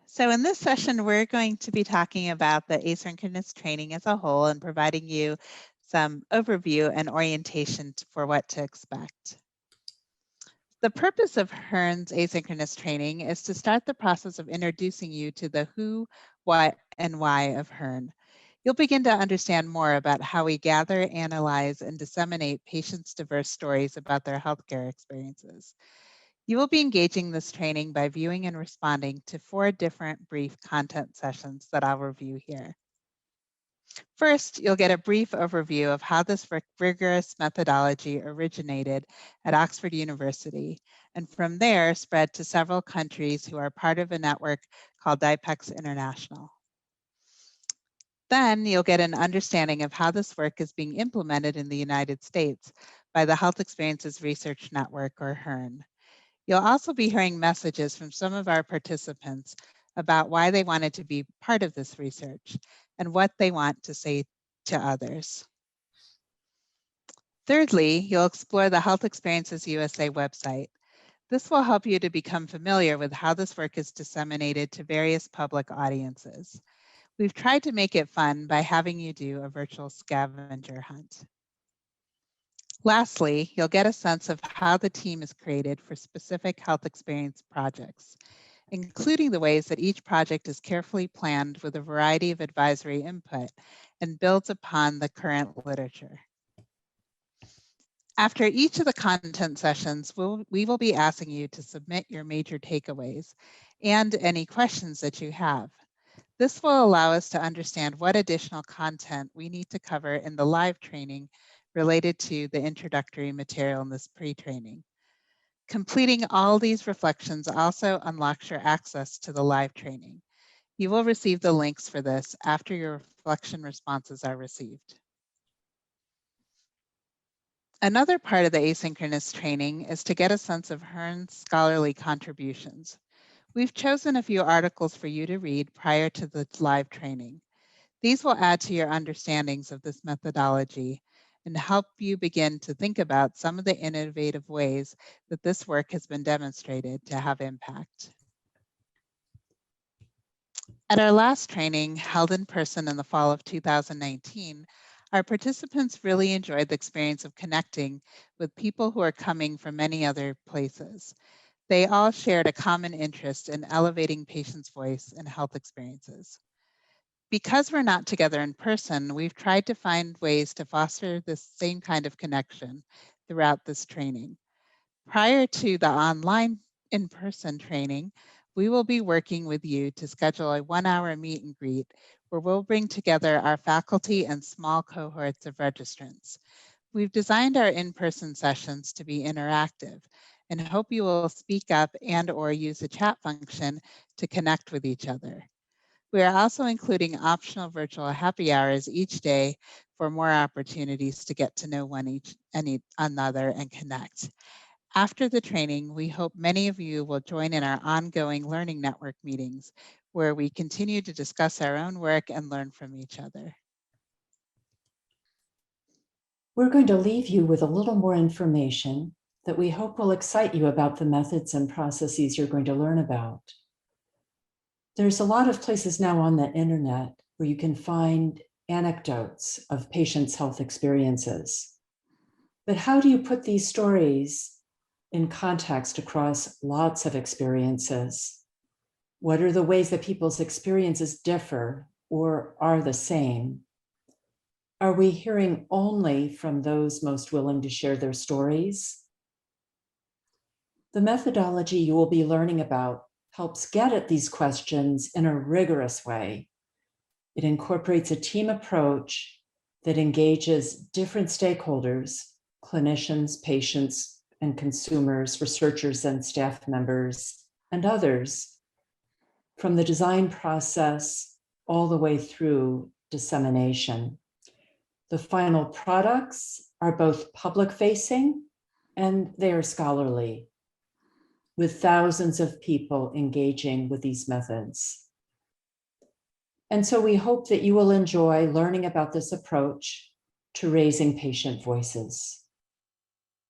So in this session, we're going to be talking about the asynchronous training as a whole and providing you some overview and orientation for what to expect. The purpose of Hearn's asynchronous training is to start the process of introducing you to the who, what, and why of Hearn. You'll begin to understand more about how we gather, analyze, and disseminate patients' diverse stories about their healthcare experiences. You will be engaging this training by viewing and responding to 4 different brief content sessions that I'll review here. First, you'll get a brief overview of how this rigorous methodology originated at Oxford University, and from there spread to several countries who are part of a network called DIPEX International. Then you'll get an understanding of how this work is being implemented in the United States by the Health Experiences Research Network, or HERN. You'll also be hearing messages from some of our participants about why they wanted to be part of this research and what they want to say to others. Thirdly, you'll explore the Health Experiences USA website. This will help you to become familiar with how this work is disseminated to various public audiences. We've tried to make it fun by having you do a virtual scavenger hunt. Lastly, you'll get a sense of how the team is created for specific health experience projects, including the ways that each project is carefully planned with a variety of advisory input and builds upon the current literature. After each of the content sessions, we will be asking you to submit your major takeaways and any questions that you have. This will allow us to understand what additional content we need to cover in the live training related to the introductory material in this pre-training. Completing all these reflections also unlocks your access to the live training. You will receive the links for this after your reflection responses are received. Another part of the asynchronous training is to get a sense of Hearn's scholarly contributions. We've chosen a few articles for you to read prior to the live training. These will add to your understandings of this methodology and help you begin to think about some of the innovative ways that this work has been demonstrated to have impact. At our last training, held in person in the fall of 2019, our participants really enjoyed the experience of connecting with people who are coming from many other places. They all shared a common interest in elevating patients' voice and health experiences. Because we're not together in person, we've tried to find ways to foster this same kind of connection throughout this training. Prior to the online in-person training, we will be working with you to schedule a 1-hour meet and greet where we'll bring together our faculty and small cohorts of registrants. We've designed our in-person sessions to be interactive and hope you will speak up and/or use the chat function to connect with each other. We are also including optional virtual happy hours each day for more opportunities to get to know one another and connect. After the training, we hope many of you will join in our ongoing Learning Network meetings, where we continue to discuss our own work and learn from each other. We're going to leave you with a little more information that we hope will excite you about the methods and processes you're going to learn about. There's a lot of places now on the internet where you can find anecdotes of patients' health experiences. But how do you put these stories in context across lots of experiences? What are the ways that people's experiences differ or are the same? Are we hearing only from those most willing to share their stories? The methodology you will be learning about helps get at these questions in a rigorous way. It incorporates a team approach that engages different stakeholders, clinicians, patients, and consumers, researchers and staff members, and others, from the design process all the way through dissemination. The final products are both public-facing and they are scholarly, with thousands of people engaging with these methods. And so we hope that you will enjoy learning about this approach to raising patient voices.